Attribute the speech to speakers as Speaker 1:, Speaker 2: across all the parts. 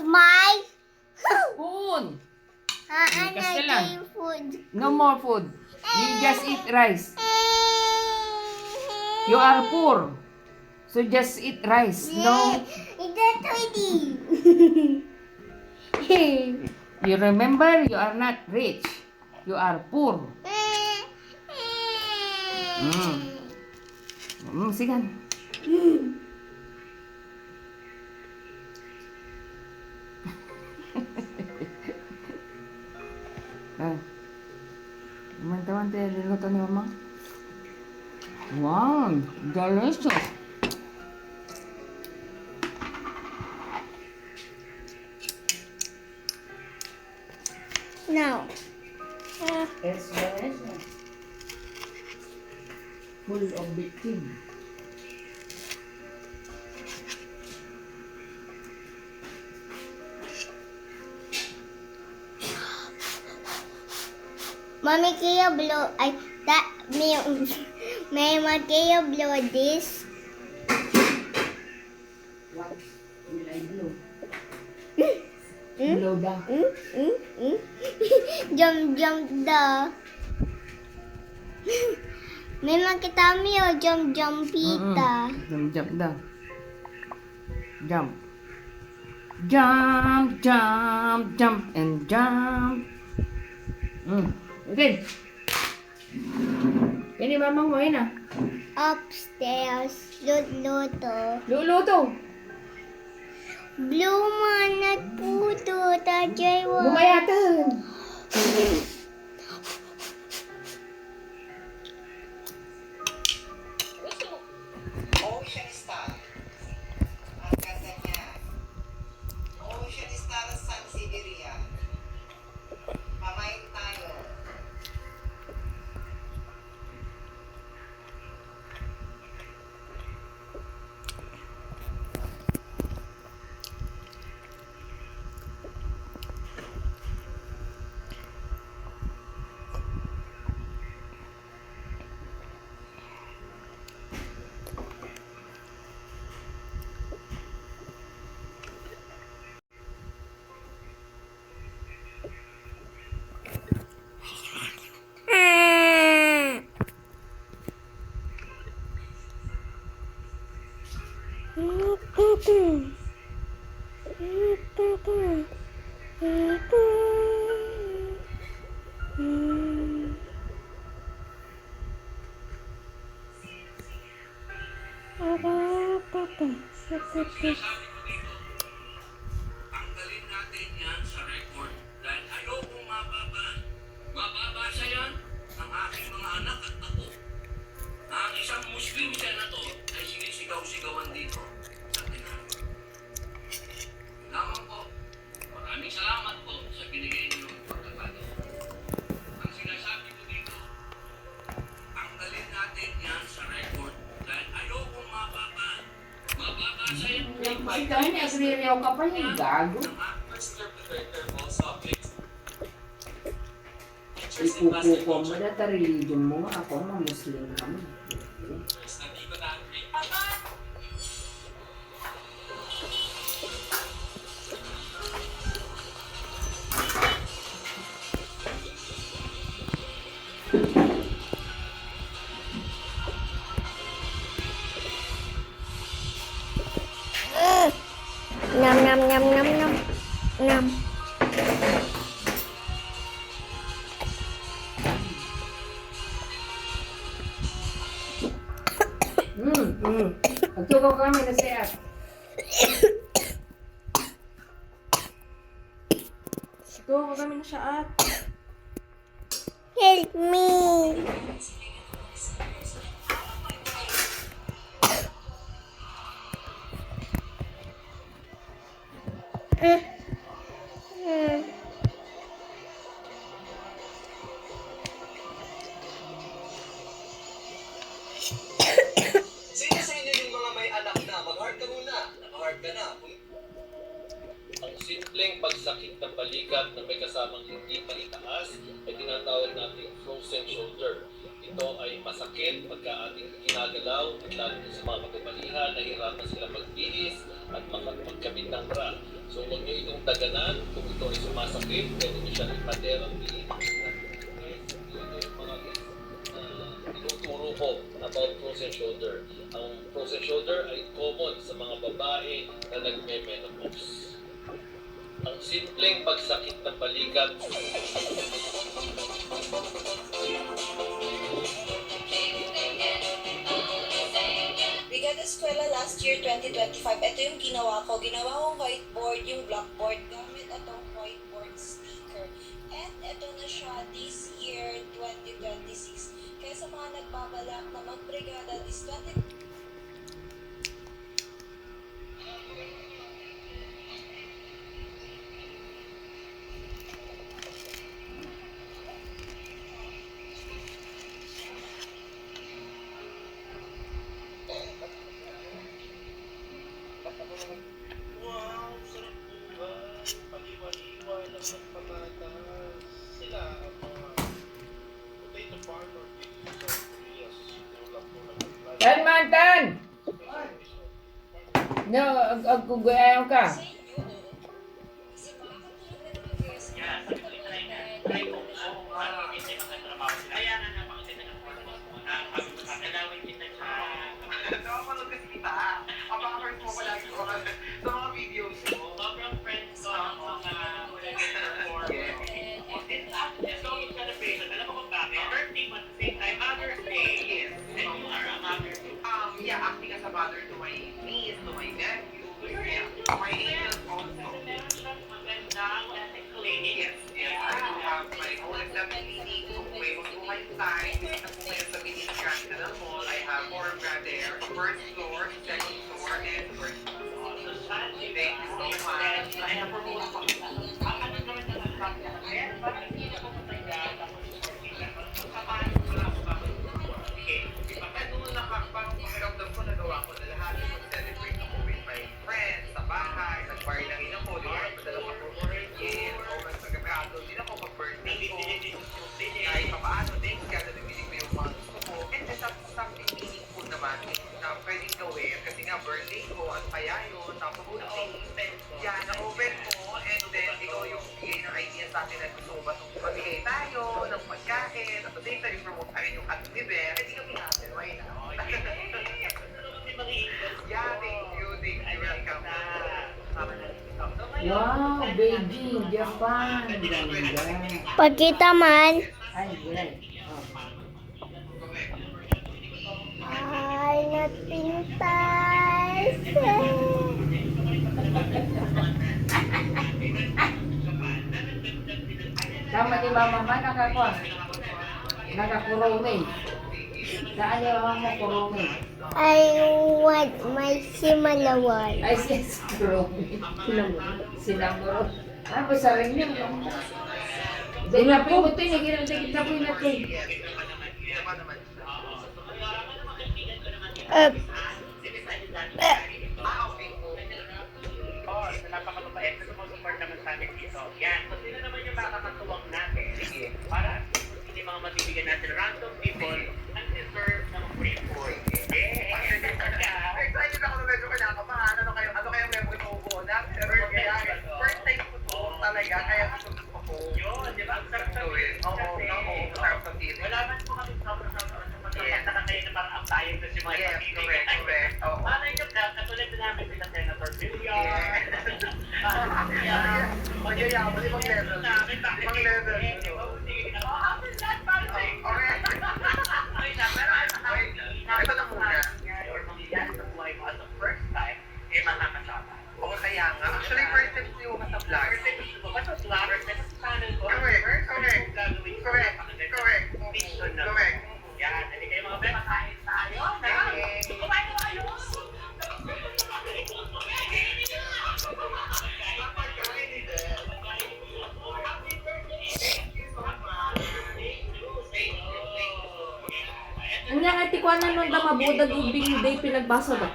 Speaker 1: my
Speaker 2: Spoon.
Speaker 1: another
Speaker 2: lang.
Speaker 1: food.
Speaker 2: No more food. You just eat rice. You are poor. So just eat rice. No.
Speaker 1: It's ready.
Speaker 2: You remember, you are not rich. You are poor. Sigan. Mantap-mantap niluto ni Mama. Wow, delicious.
Speaker 1: No.
Speaker 2: It's delicious. Full of bacon.
Speaker 1: Mommy, can you blow? May can you blow this?
Speaker 2: What will I blow? Blow down.
Speaker 1: Jump the. May makita mo yung jump pita.
Speaker 2: Jump down. Jump. Jump and jump. Okay. Ini Mamang mo na.
Speaker 1: Upstairs. Luluto.
Speaker 2: Luluto.
Speaker 1: Blue man at puto. Tajay wa.
Speaker 2: Bumayatan.
Speaker 3: Ocean Star. Ang ganda niya. Ocean Star Sansevieria. Pamain tayo.
Speaker 4: Tanggalin natin yan sa record dahil ayokong mababasa yan ng aking mga anak at ako na ang isang Muslim senator ay sinisigaw-sigawan dito sa tinapos. Lamang po, maraming salamat po sa binigay niyong pagkakataon. Ang sinasabi ko dito, tanggalin natin yan sa record dahil ayokong mababasa yan.
Speaker 2: Ito ini agririyaw ka pa yung gago. Ipupo ko mo data religion mo nga ako na Muslim naman.
Speaker 1: Nam.
Speaker 2: Magtugaw kami na siya. Magtugaw kami na siya at.
Speaker 1: Help me.
Speaker 3: Sino sa inyo yung mga may anak na? Mag-heart ka muna. Naka-heart ka na.
Speaker 5: Ang simpleng pagsakit ng balikat na may kasamang hindi pa itaas ay tinatawag nating frozen shoulder. Ito ay masakit pagka ating ginagalaw at lalo na sa mga magkabalihan, nahihirapan sila magbihis at magkabit ng bra. So huwag niyo itong pagdaanan. Kung ito ay sumasakit, pwede nyo siyang ipa-therapy. At yun yung mga tinuturo ko about frozen shoulder. Ang frozen shoulder ay common sa mga babae na nagme-menopause. Ang simpleng pagsakit ng balikat.
Speaker 6: Brigada Eskwela last year, 2025, ito yung ginawa ko. Ginawa kong whiteboard, yung blackboard, gamit itong whiteboard sticker. And ito na siya this year, 2026. Kaya sa mga nagbabalak na mag-brigada this 20...
Speaker 5: Wow, sarap buhay. Paliwaliwa lang ng pamatas. Sila ang mga potato farmer dito sa Korea. Sinulak ko na mag-live.
Speaker 2: Tan man, tan! No, agkugayaw ka.
Speaker 6: Sa inyo, kasi makakatulog na naman kayo sa mga
Speaker 4: Try ko kung ano hindi makatrabaho sila. Kaya nga napakaganda ng purpose mo na kakadawin kita sa...
Speaker 7: Nakapanood kasi kita. Abang-first mo pala sa mga videos mo.
Speaker 4: Sobrang friends ko ng mga performer. So, yung celebration, alam mo kung bakit? Birthday mo at the same time, Mother's Day.
Speaker 7: Yes.
Speaker 4: And you are a mother too.
Speaker 7: Yeah, acting as a mother to my niece, to my nephew, to my angels also.
Speaker 4: Meron siyang magandang clinic.
Speaker 7: Yes, yes. I do have my own extended clinic. So, may buhay tayo. At kung may sa Bilis Canada Mall, I have 4 brand there. First floor, second floor, and first floor. Thank you so much.
Speaker 4: I have promote ko. Ang ano naman na nasa kaya, parang hindi na ako matanda. Tapos, samahan ko lang ako bakit. Okay.
Speaker 7: Kaya nung parang pakiramdam ko, nagawa ko na lahat. Mag-celebrate ako with my friends sa bahay. Nag-bar na rin ako. Di ba? Madala ko po yes. O mas magkakado din ako mag-birthday ko. Kahit pa paano din. Kaya nabibili ko yung mga gusto ko. And then something meaningful naman na pwedeng gawin. Kasi nga birthday ko at kaya yun. Tapos yan, na-open mo. And then ikaw yung bigay ng idea sa akin na gusto mo ba itong pamigay tayo ng pagkain. At the same time, promote tayo yung at event. Hindi kami natin. Why not? Yeah, thank you. Welcome.
Speaker 2: Wow, Beijing, Japan. Ganda.
Speaker 1: Pagkita man.
Speaker 2: Ay, great. Oh.
Speaker 1: Ay, napintas.
Speaker 2: Tama ni Mama man, nakakurumi. Saan yung mga kurumi?
Speaker 1: I want my simalawal.
Speaker 2: Ay, si kurumi. Sinamuro. Ano ba sa rin yun? Dahil na po, ito yung ginagdagit na po yun natin.
Speaker 4: Oh, napakababait na support naman sa amin dito. Yan. So, sino naman yung makakatuwang natin? Para hindi mga mabibigyan natin random people ang deserve ng free food.
Speaker 7: Excited ako na medyo kinakabahan. Ano kayong memory mo buo na? First time ko to talaga. Kaya gusto ko.
Speaker 4: Yun, di ba? Ang sarap sa
Speaker 7: Oo, sarap sa feeling.
Speaker 4: wala man po kami sobrang sa pagkakanta kayo na parang ambayan ko si mga
Speaker 7: Yes, correct. Oo.
Speaker 4: Malay nyo ka, katulad na namin sila Senator Villar.
Speaker 7: Magyayabang, ibang level. Ibang level. Ito na muna. Oo, kaya nga. Actually, first time ko yung sa vlog. Correct.
Speaker 4: Yan, hindi kayo mga bema, kain tayo. Kumain na kayo.
Speaker 8: Ang nga tikwanan nun na mabudag ubing day pinagbasa ba?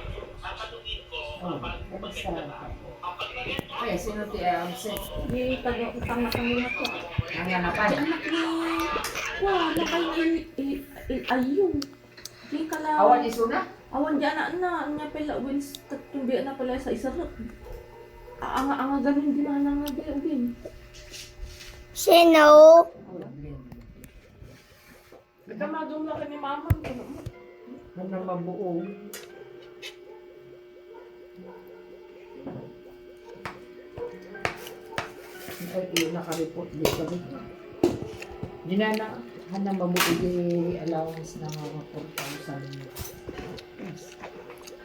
Speaker 2: Oh, basta. Ay, sino ti absent?
Speaker 8: Di utang na kami na to.
Speaker 2: Nanganapan.
Speaker 8: Anak ni wala kayo ayun. Di kala
Speaker 2: Awan isuna?
Speaker 8: awan di anak na nya pala wins tatumbi na pala sa isarap. Ang ganun di man nga din.
Speaker 1: Sino?
Speaker 8: Ito madung laki ni mama.
Speaker 2: Ano mabuo. Ay, nakareport dito dito. Ginana, hanang mabuo di allowance na mga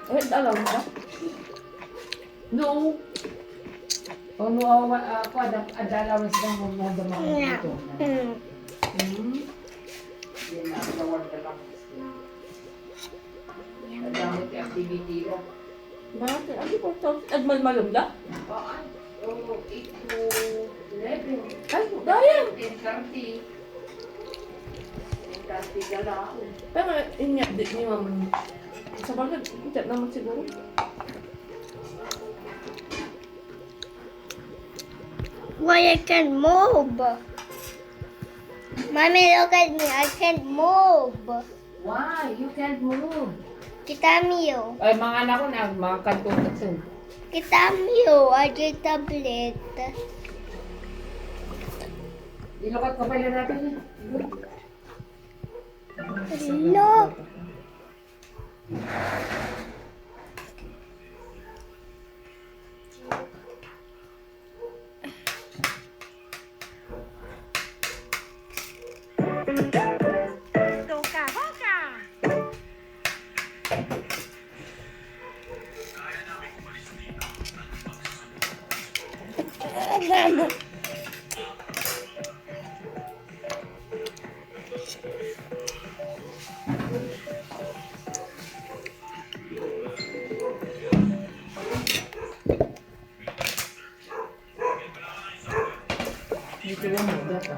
Speaker 2: 4,000.
Speaker 8: Alam mo ba?
Speaker 2: No. Ano ako allowance na mga damang dito. Yan na, gawin ka lang. Adamot yung activity lang.
Speaker 8: Bakit? Ano po ito? Admal malumda?
Speaker 2: Oo, 8 to 11.
Speaker 8: Ay, dahil.
Speaker 2: 10:30. 10:30 ka lang.
Speaker 8: Pero inya, di ni mama. Sa bagay, kita naman siguro.
Speaker 1: Why I can't move? Mommy, look at me. I can't move.
Speaker 2: Why? You can't move.
Speaker 1: Kita mo.
Speaker 2: Ay, mga anak ko na, mga kanto na ito.
Speaker 1: Kita mo. I did tablet.
Speaker 2: Ilukat ko pala natin.
Speaker 1: Hello.
Speaker 2: Dito lang mo, dito.